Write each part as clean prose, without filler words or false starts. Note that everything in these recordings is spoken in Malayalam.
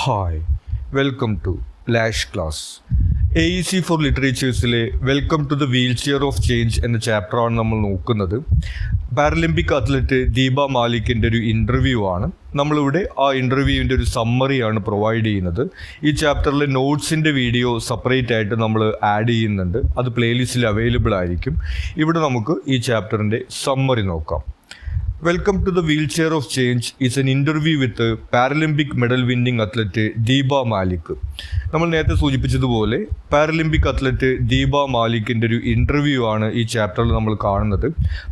ഹായ് വെൽക്കം ടു ലാഷ് ക്ലാസ്. AEC ഫോർ ലിറ്ററേച്ചേഴ്സിലെ welcome to the wheel chair of change എന്ന ചാപ്റ്ററാണ് നമ്മൾ നോക്കുന്നത്. പാരലിമ്പിക് അത്ലറ്റ് ദീപ മാലിക്കിൻ്റെ ഒരു ഇൻ്റർവ്യൂ ആണ്. നമ്മളിവിടെ ആ ഇൻ്റർവ്യൂവിൻ്റെ ഒരു സമ്മറിയാണ് പ്രൊവൈഡ് ചെയ്യുന്നത്. ഈ ചാപ്റ്ററിലെ നോട്ട്സിൻ്റെ വീഡിയോ സെപ്പറേറ്റ് ആയിട്ട് നമ്മൾ ആഡ് ചെയ്യുന്നുണ്ട്. അത് പ്ലേലിസ്റ്റിൽ അവൈലബിൾ ആയിരിക്കും. ഇവിടെ നമുക്ക് ഈ ചാപ്റ്ററിൻ്റെ സമ്മറി നോക്കാം. Welcome to the Wheelchair of Change is an interview with Paralympic medal winning athlete Deepa Malik. നമ്മൾ നേരത്തെ സൂചിപ്പിച്ചതുപോലെ പാരലിമ്പിക് അത്ലറ്റ് ദീപ മാലിക്കിൻ്റെ ഒരു ഇൻ്റർവ്യൂ ആണ് ഈ ചാപ്റ്ററിൽ നമ്മൾ കാണുന്നത്.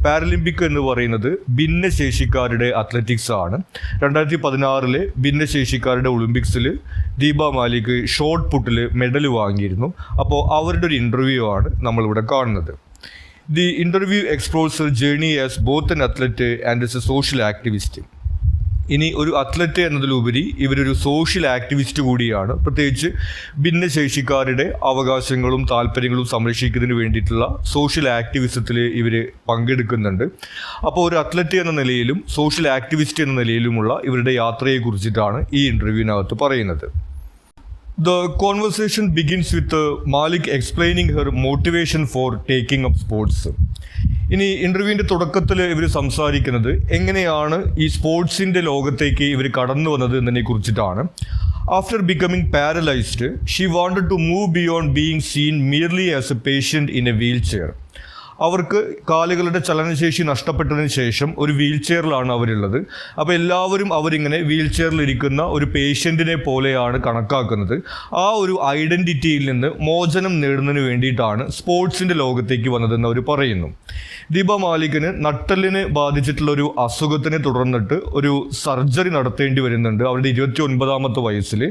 പാരലിമ്പിക് എന്ന് പറയുന്നത് ഭിന്നശേഷിക്കാരുടെ അത്ലറ്റിക്സ് ആണ്. 2016 ഭിന്നശേഷിക്കാരുടെ ഒളിമ്പിക്സിൽ ദീപ മാലിക് ഷോട്ട് പുട്ടിൽ മെഡൽ വാങ്ങിയിരുന്നു. അപ്പോൾ അവരുടെ ഒരു ഇൻ്റർവ്യൂ ആണ് നമ്മളിവിടെ കാണുന്നത്. The interview explores her journey as both an athlete and as a social activist. ഇനി ഒരു അത്ലറ്റ് എന്നതിലുപരി ഇവരൊരു സോഷ്യൽ ആക്ടിവിസ്റ്റ് കൂടിയാണ്. പ്രത്യേകിച്ച് ഭിന്നശേഷിക്കാരുടെ അവകാശങ്ങളും താല്പര്യങ്ങളും സംരക്ഷിക്കുന്നതിന് വേണ്ടിയിട്ടുള്ള സോഷ്യൽ ആക്ടിവിസത്തിൽ ഇവർ പങ്കെടുക്കുന്നുണ്ട്. അപ്പോൾ ഒരു അത്ലറ്റ് എന്ന നിലയിലും സോഷ്യൽ ആക്ടിവിസ്റ്റ് എന്ന നിലയിലുമുള്ള ഇവരുടെ യാത്രയെക്കുറിച്ചിട്ടാണ് ഈ ഇൻ്റർവ്യൂവിനകത്ത് പറയുന്നത്. The conversation begins with Malik explaining her motivation for taking up sports. ഇനി ഇൻ്റർവ്യൂവിൻ്റെ തുടക്കത്തിൽ ഇവർ സംസാരിക്കുന്നത് എങ്ങനെയാണ് ഈ സ്പോർട്സിൻ്റെ ലോകത്തേക്ക് ഇവർ കടന്നു വന്നത് എന്നതിനെ കുറിച്ചിട്ടാണ്. After becoming paralyzed, she wanted to move beyond being seen merely as a patient in a wheelchair. അവർക്ക് കാലുകളുടെ ചലനശേഷി നഷ്ടപ്പെട്ടതിന് ശേഷം ഒരു വീൽ ചെയറിലാണ് അവരുള്ളത്. അപ്പോൾ എല്ലാവരും അവരിങ്ങനെ വീൽ ചെയറിലിരിക്കുന്ന ഒരു പേഷ്യൻറ്റിനെ പോലെയാണ് കണക്കാക്കുന്നത്. ആ ഒരു ഐഡൻറ്റിറ്റിയിൽ നിന്ന് മോചനം നേടുന്നതിന് വേണ്ടിയിട്ടാണ് സ്പോർട്സിൻ്റെ ലോകത്തേക്ക് വന്നതെന്ന് അവർ പറയുന്നു. ദീപ മാലിക്കിന് നട്ടെല്ലിന് ബാധിച്ചിട്ടുള്ള ഒരു അസുഖത്തിനെ തുടർന്നിട്ട് ഒരു സർജറി നടത്തേണ്ടി വരുന്നുണ്ട് അവരുടെ 29ാമത്തെ വയസ്സിൽ.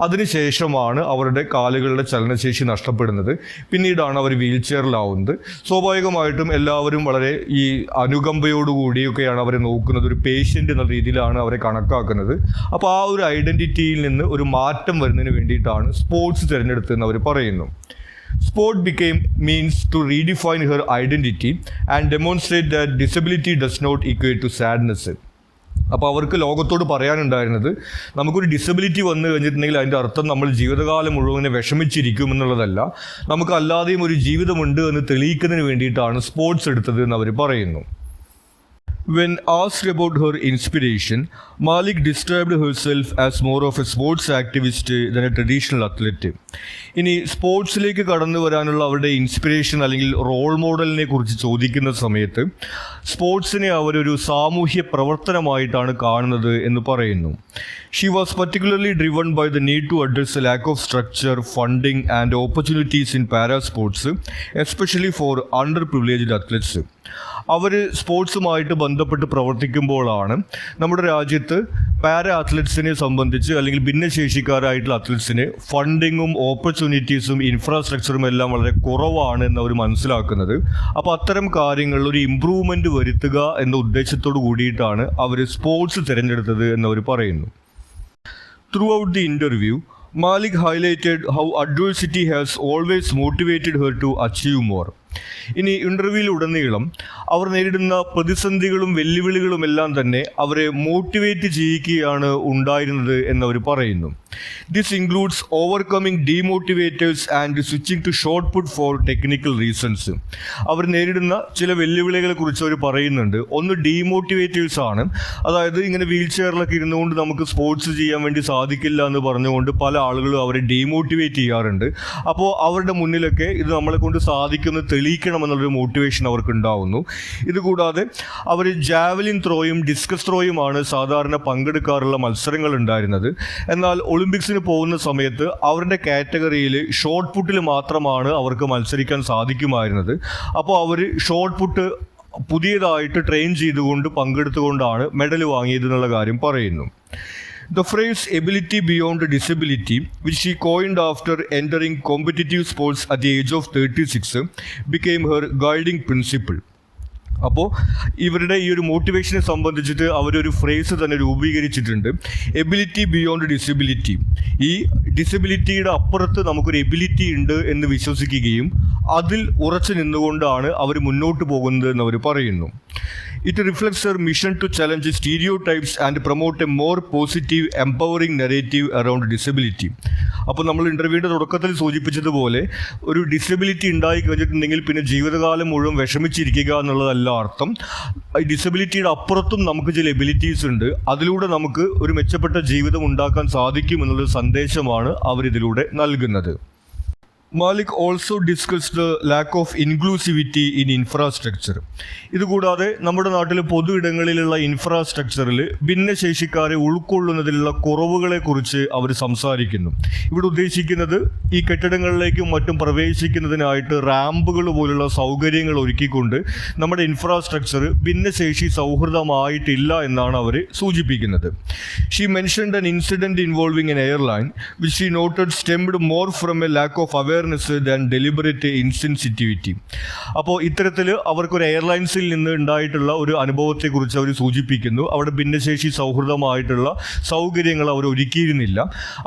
അതിനുശേഷമാണ് അവരുടെ കാലുകളുടെ ചലനശേഷി നഷ്ടപ്പെടുന്നത്. പിന്നീടാണ് അവർ വീൽ ചെയറിലാവുന്നത്. സ്വാഭാവികമായിട്ടും എല്ലാവരും വളരെ ഈ അനുകമ്പയോടുകൂടിയൊക്കെയാണ് അവരെ നോക്കുന്നത്. ഒരു പേഷ്യൻ്റ് എന്ന രീതിയിലാണ് അവരെ കണക്കാക്കുന്നത്. അപ്പോൾ ആ ഒരു ഐഡൻറ്റിറ്റിയിൽ നിന്ന് ഒരു മാറ്റം വരുന്നതിന് വേണ്ടിയിട്ടാണ് സ്പോർട്സ് തിരഞ്ഞെടുത്തതെന്ന് അവർ പറയുന്നു. Sport became means to redefine her identity and demonstrate that disability does not equate to sadness. അപ്പോൾ അവർക്ക് ലോകത്തോട് പറയാനുണ്ടായിരുന്നത് നമുക്കൊരു ഡിസബിലിറ്റി വന്നു കഴിഞ്ഞിട്ടുണ്ടെങ്കിൽ അതിൻ്റെ അർത്ഥം നമ്മൾ ജീവിതകാലം മുഴുവൻ വിഷമിച്ചിരിക്കും എന്നുള്ളതല്ല, നമുക്ക് അല്ലാതെയും ഒരു ജീവിതമുണ്ട് എന്ന് തെളിയിക്കുന്നതിന് വേണ്ടിയിട്ടാണ് സ്പോർട്സ് എടുത്തത് എന്ന് അവർ പറയുന്നു. When asked about her inspiration, Malik described herself as more of a sports activist than a traditional athlete. ഇനി സ്പോർട്സിലേക്ക് കടന്നു വരാനുള്ള അവരുടെ ഇൻസ്പിറേഷൻ അല്ലെങ്കിൽ റോൾ മോഡലിനെ കുറിച്ച് ചോദിക്കുന്ന സമയത്ത് സ്പോർട്സിനെ അവരൊരു സാമൂഹ്യ പ്രവർത്തനമായിട്ടാണ് കാണുന്നത് എന്ന് പറയുന്നു. She was particularly driven by the need to address a lack of structure, funding and opportunities in parasports, especially for underprivileged athletes. അവർ സ്പോർട്സുമായിട്ട് ബന്ധപ്പെട്ട് പ്രവർത്തിക്കുമ്പോഴാണ് നമ്മുടെ രാജ്യത്ത് പാരാ അത്ലറ്റ്സിനെ സംബന്ധിച്ച് അല്ലെങ്കിൽ ഭിന്നശേഷിക്കാരായിട്ടുള്ള അത്ലറ്റ്സിന് ഫണ്ടിങ്ങും ഓപ്പർച്യൂണിറ്റീസും ഇൻഫ്രാസ്ട്രക്ചറും എല്ലാം വളരെ കുറവാണ് എന്ന് അവർ മനസ്സിലാക്കുന്നത്. അപ്പോൾ അത്തരം കാര്യങ്ങളിൽ ഒരു ഇമ്പ്രൂവ്മെൻറ്റ് വരുത്തുക എന്ന ഉദ്ദേശത്തോടു കൂടിയിട്ടാണ് അവർ സ്പോർട്സ് തിരഞ്ഞെടുത്തത് എന്നവർ പറയുന്നു. Throughout the interview, Malik highlighted how adversity has always motivated her to achieve more. ഇനി ഇൻ്റർവ്യൂവിലുടനീളം അവർ നേരിടുന്ന പ്രതിസന്ധികളും വെല്ലുവിളികളും എല്ലാം തന്നെ അവരെ മോട്ടിവേറ്റ് ചെയ്യിക്കുകയാണ് ഉണ്ടായിരുന്നത് എന്നവർ പറയുന്നു. This includes overcoming demotivators and switching to shot put for technical reasons. അവർ നേരിടുന്ന ചില വെല്ലുവിളികളെ കുറിച്ച് അവർ പറയുന്നുണ്ട്. ഒന്ന് ഡീമോട്ടിവേറ്റേഴ്സ് ആണ്. അതായത് ഇങ്ങനെ വീൽ ചെയറിലൊക്കെ ഇരുന്നുകൊണ്ട് നമുക്ക് സ്പോർട്സ് ചെയ്യാൻ വേണ്ടി സാധിക്കില്ല എന്ന് പറഞ്ഞുകൊണ്ട് പല ആളുകളും അവരെ ഡീമോട്ടിവേറ്റ് ചെയ്യാറുണ്ട്. അപ്പോൾ അവരുടെ മുന്നിലൊക്കെ ഇത് നമ്മളെ കൊണ്ട് സാധിക്കുന്ന തെളിയിക്കണം എന്നുള്ളൊരു മോട്ടിവേഷൻ അവർക്ക് ഉണ്ടാവുന്നു. ഇതുകൂടാതെ അവർ ജാവലിൻ ത്രോയും ഡിസ്കസ് ത്രോയുമാണ് സാധാരണ പങ്കെടുക്കാറുള്ള മത്സരങ്ങൾ ഉണ്ടായിരുന്നത്. എന്നാൽ ഒളിമ്പിക്സിന് പോകുന്ന സമയത്ത് അവരുടെ കാറ്റഗറിയിൽ ഷോർട്ട് പുട്ടിൽ മാത്രമാണ് അവർക്ക് മത്സരിക്കാൻ സാധിക്കുമായിരുന്നത്. അപ്പോൾ അവർ ഷോർട്ട് പുട്ട് പുതിയതായിട്ട് ട്രെയിൻ ചെയ്തുകൊണ്ട് പങ്കെടുത്തുകൊണ്ടാണ് മെഡൽ വാങ്ങിയതെന്നുള്ള കാര്യം പറയുന്നു. The phrase ability beyond disability, which she coined after entering competitive sports at the age of 36, became her guiding principle. അപ്പോൾ ഇവരുടെ ഈ ഒരു മോട്ടിവേഷനെ സംബന്ധിച്ചിട്ട് അവരൊരു ഫ്രേസ് തന്നെ രൂപീകരിച്ചിട്ടുണ്ട്. Ability beyond disability. ഈ ഡിസബിലിറ്റിയുടെ അപ്പുറത്ത് നമുക്കൊരു എബിലിറ്റി ഉണ്ട് എന്ന് വിശ്വസിക്കുകയും അതിൽ ഉറച്ചു നിന്നുകൊണ്ടാണ് അവർ മുന്നോട്ട് പോകുന്നത് എന്നവർ പറയുന്നു. It reflects her mission to challenge stereotypes and promote a more positive, empowering narrative around disability. അപ്പോൾ നമ്മൾ ഇൻ്റർവ്യൂവിൻ്റെ തുടക്കത്തിൽ സൂചിപ്പിച്ചതുപോലെ ഒരു ഡിസബിലിറ്റി ഉണ്ടായി കഴിഞ്ഞിട്ടുണ്ടെങ്കിൽ പിന്നെ ജീവിതകാലം മുഴുവൻ വിഷമിച്ചിരിക്കുക എന്നുള്ളതല്ല അർത്ഥം. ഈ ഡിസബിലിറ്റിയുടെ അപ്പുറത്തും നമുക്ക് ചില എബിലിറ്റീസ് ഉണ്ട്, അതിലൂടെ നമുക്ക് ഒരു മെച്ചപ്പെട്ട ജീവിതം ഉണ്ടാക്കാൻ സാധിക്കും എന്നുള്ളൊരു സന്ദേശമാണ് അവരിതിലൂടെ നൽകുന്നത്. Malik also discuss the lack of inclusivity in infrastructure. ഇതുകൂടാതെ നമ്മുടെ നാട്ടിൽ പൊതു ഇടങ്ങളിലുള്ള ഇൻഫ്രാസ്ട്രക്ചറിൽ ഭിന്നശേഷിക്കാരെ ഉൾക്കൊള്ളുന്നതിലുള്ള കുറവുകളെക്കുറിച്ച് അവർ സംസാരിക്കുന്നു. ഇവിടെ ഉദ്ദേശിക്കുന്നത് ഈ കെട്ടിടങ്ങളിലേക്കും മറ്റും പ്രവേശിക്കുന്നതിനായിട്ട് റാമ്പുകൾ പോലുള്ള സൗകര്യങ്ങൾ ഒരുക്കിക്കൊണ്ട് നമ്മുടെ ഇൻഫ്രാസ്ട്രക്ചർ ഭിന്നശേഷി സൗഹൃദമായിട്ടില്ല എന്നാണ് അവർ സൂചിപ്പിക്കുന്നത്. She mentioned an incident involving N airline which she noted stemmed more from A lack of awareness than deliberate insensitivity. അപ്പോൾ ഇത്തരത്തിൽ അവർക്കൊരു എയർലൈൻസിൽ നിന്ന് ഉണ്ടായിട്ടുള്ള ഒരു അനുഭവത്തെക്കുറിച്ച് അവർ സൂചിപ്പിക്കുന്നു. അവിടെ ഭിന്നശേഷി സൗഹൃദമായിട്ടുള്ള സൗകര്യങ്ങൾ അവർ ഒരുക്കിയിരുന്നില്ല.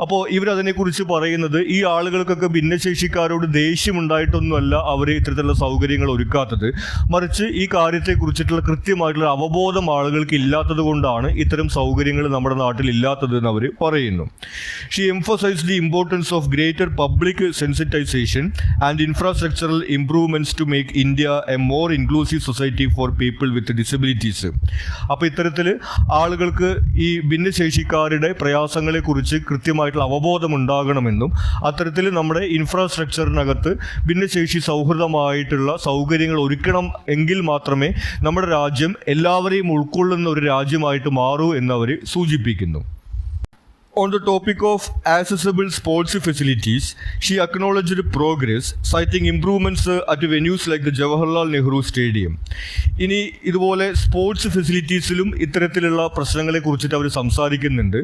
അപ്പോൾ ഇവരതിനെക്കുറിച്ച് പറയുന്നത് ഈ ആളുകൾക്കൊക്കെ ഭിന്നശേഷിക്കാരോട് ദേഷ്യമുണ്ടായിട്ടൊന്നുമല്ല അവർ ഇത്തരത്തിലുള്ള സൗകര്യങ്ങൾ ഒരുക്കാത്തത്, മറിച്ച് ഈ കാര്യത്തെക്കുറിച്ചിട്ടുള്ള കൃത്യമായിട്ടുള്ള അവബോധം ആളുകൾക്ക് ഇല്ലാത്തത് കൊണ്ടാണ് ഇത്തരം സൗകര്യങ്ങൾ നമ്മുടെ നാട്ടിൽ ഇല്ലാത്തത് എന്ന് അവർ പറയുന്നു. She emphasised the importance of greater public sensitisation and infrastructural improvements to make India a more inclusive society for people with disabilities. അപ്പോൾ ഇത്തരത്തിൽ ആളുകൾക്ക് ഈ ഭിന്നശേഷിക്കാരുടെ പ്രയാസങ്ങളെക്കുറിച്ച് കൃത്യമായിട്ടുള്ള അവബോധം ഉണ്ടാകണമെന്നും അത്തരത്തിൽ നമ്മുടെ ഇൻഫ്രാസ്ട്രക്ചറിനകത്ത് ഭിന്നശേഷി സൗഹൃദമായിട്ടുള്ള സൗകര്യങ്ങൾ ഒരുക്കണം എങ്കിൽ മാത്രമേ നമ്മുടെ രാജ്യം എല്ലാവരെയും ഉൾക്കൊള്ളുന്ന ഒരു രാജ്യമായിട്ട് മാറൂ എന്നവർ സൂചിപ്പിക്കുന്നു. On the topic of accessible sports facilities, she acknowledged progress, citing improvements at venues like the Jawaharlal Nehru Stadium. ഇനി ഇതുപോലെ സ്പോർട്സ് ഫെസിലിറ്റീസിലും ഇത്തരത്തിലുള്ള പ്രശ്നങ്ങളെ കുറിച്ചിട്ട് അവർ സംസാരിക്കുന്നുണ്ട്.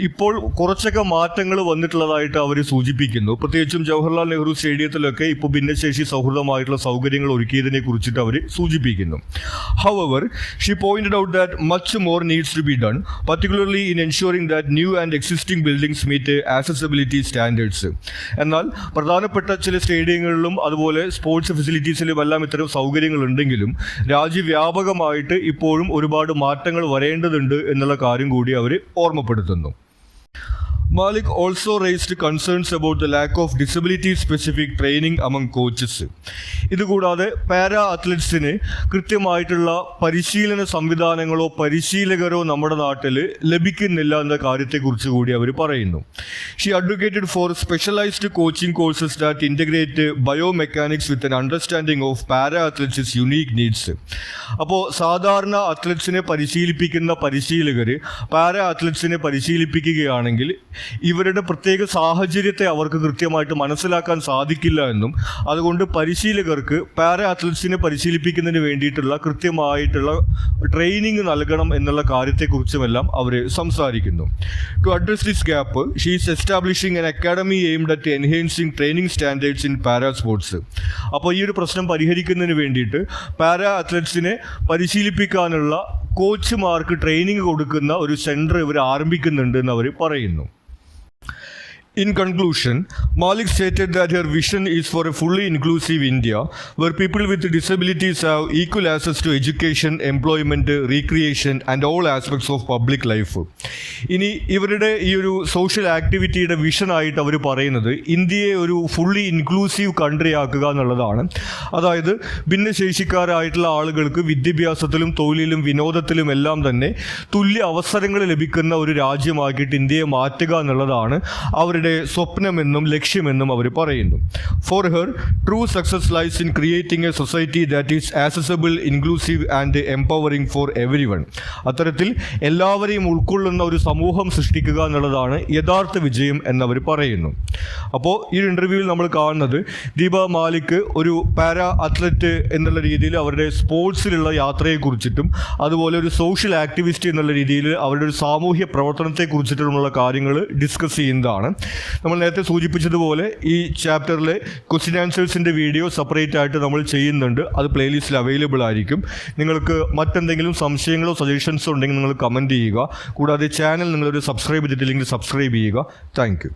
ഇപ്പോൾ കുറച്ചൊക്കെ മാറ്റങ്ങൾ വന്നിട്ടുള്ളതായിട്ട് അവർ സൂചിപ്പിക്കുന്നു. പ്രത്യേകിച്ചും ജവഹർലാൽ നെഹ്റു സ്റ്റേഡിയത്തിലൊക്കെ ഇപ്പോൾ ഭിന്നശേഷി സൗഹൃദമായിട്ടുള്ള സൗകര്യങ്ങൾ ഒരുക്കിയതിനെ കുറിച്ചിട്ട് അവർ സൂചിപ്പിക്കുന്നു. However, she pointed out that much more needs to be done, particularly in ensuring that new and existing buildings meet accessibility standards. എന്നാൽ പ്രധാനപ്പെട്ട ചില സ്റ്റേഡിയങ്ങളിലും അതുപോലെ സ്പോർട്സ് ഫെസിലിറ്റീസിലും എല്ലാം ഇത്തരം സൗകര്യങ്ങൾ ഉണ്ടെങ്കിലും രാജ്യവ്യാപകമായിട്ട് ഇപ്പോഴും ഒരുപാട് മാറ്റങ്ങൾ വരേണ്ടതുണ്ട് എന്നുള്ള കാര്യം കൂടി അവർ ഓർമ്മപ്പെടുത്തുന്നു. Malik also raised concerns about the lack of disability-specific training among coaches. ഇതുകൂടാതെ പാരാ അത്ലറ്റ്സിന് കൃത്യമായിട്ടുള്ള പരിശീലന സംവിധാനങ്ങളോ പരിശീലകരോ നമ്മുടെ നാട്ടിൽ ലഭിക്കുന്നില്ല എന്ന കാര്യത്തെക്കുറിച്ച് കൂടി അവർ പറയുന്നു. She advocated for specialized coaching courses that integrate biomechanics with an understanding of para athletes' unique needs. അപ്പോൾ സാധാരണ അത്ലറ്റ്സിനെ പരിശീലിപ്പിക്കുന്ന പരിശീലകർ പാരാ അത്ലറ്റ്സിനെ പരിശീലിപ്പിക്കുകയാണെങ്കിൽ ഇവരുടെ പ്രത്യേക സാഹചര്യത്തെ അവർക്ക് കൃത്യമായിട്ട് മനസ്സിലാക്കാൻ സാധിക്കില്ല എന്നും അതുകൊണ്ട് പരിശീലകർക്ക് പാരാ അത്ലറ്റ്സിനെ പരിശീലിപ്പിക്കുന്നതിന് വേണ്ടിയിട്ടുള്ള കൃത്യമായിട്ടുള്ള ട്രെയിനിങ് നൽകണം എന്നുള്ള കാര്യത്തെക്കുറിച്ചുമെല്ലാം അവർ സംസാരിക്കുന്നു. To address this gap she is establishing an academy aimed at enhancing training standards in para sports. അപ്പോൾ ഈ ഒരു പ്രശ്നം പരിഹരിക്കുന്നതിന് വേണ്ടിയിട്ട് പാരാ അത്ലറ്റ്സിനെ പരിശീലിപ്പിക്കാനുള്ള കോച്ചുമാർക്ക് ട്രെയിനിങ് കൊടുക്കുന്ന ഒരു സെൻറ്റർ ഇവർ ആരംഭിക്കുന്നുണ്ട് എന്ന് അവർ പറയുന്നു. In conclusion, Malik stated that her vision is for a fully inclusive India where people with disabilities have equal access to education, employment, recreation and all aspects of public life. ഇനി ഇവരുടെ ഈ ഒരു സോഷ്യൽ ആക്ടിവിറ്റിയുടെ വിഷനായിട്ട് അവർ പറയുന്നത് ഇന്ത്യയെ ഒരു ഫുള്ളി ഇൻക്ലൂസീവ് കൺട്രി ആക്കുക എന്നുള്ളതാണ്. അതായത് ഭിന്നശേഷിക്കാരായിട്ടുള്ള ആളുകൾക്ക് വിദ്യാഭ്യാസത്തിലും തൊഴിലിലും വിനോദത്തിലും എല്ലാം തന്നെ തുല്യ അവസരങ്ങൾ ലഭിക്കുന്ന ഒരു രാജ്യമാക്കിയിട്ട് ഇന്ത്യയെ മാറ്റുക എന്നുള്ളതാണ് അവരുടെ സ്വപ്നമെന്നും ലക്ഷ്യമെന്നും അവർ പറയുന്നു. For her true success lies in creating a society that is accessible, inclusive and empowering for everyone. അത്തരത്തിൽ എല്ലാവരെയും ഉൾക്കൊള്ളുന്ന ഒരു സമൂഹം സൃഷ്ടിക്കുക എന്നുള്ളതാണ് യഥാർത്ഥ വിജയം എന്നവർ പറയുന്നു. അപ്പോൾ ഈ ഒരു ഇൻ്റർവ്യൂവിൽ നമ്മൾ കാണുന്നത് ദീപ മാലിക് ഒരു പാരാ അത്ലറ്റ് എന്നുള്ള രീതിയിൽ അവരുടെ സ്പോർട്സിലുള്ള യാത്രയെക്കുറിച്ചിട്ടും അതുപോലെ ഒരു സോഷ്യൽ ആക്ടിവിസ്റ്റ് എന്നുള്ള രീതിയിൽ അവരുടെ ഒരു സാമൂഹ്യ പ്രവർത്തനത്തെക്കുറിച്ചിട്ടുമുള്ള കാര്യങ്ങൾ ഡിസ്കസ് ചെയ്യുന്നതാണ്. നമ്മൾ നേരത്തെ സൂചിപ്പിച്ചതുപോലെ ഈ ചാപ്റ്ററിലെ ക്വസ്റ്റ്യൻ ആൻസേഴ്സിൻ്റെ വീഡിയോ സെപ്പറേറ്റ് ആയിട്ട് നമ്മൾ ചെയ്യുന്നുണ്ട്. അത് പ്ലേലിസ്റ്റിൽ അവൈലബിൾ ആയിരിക്കും. നിങ്ങൾക്ക് മറ്റെന്തെങ്കിലും സംശയങ്ങളോ സജഷൻസോ ഉണ്ടെങ്കിൽ നിങ്ങൾ കമൻറ്റ് ചെയ്യുക. കൂടാതെ ചാനൽ നിങ്ങളൊരു സബ്സ്ക്രൈബ് ചെയ്തിട്ടില്ലെങ്കിൽ സബ്സ്ക്രൈബ് ചെയ്യുക. Thank you.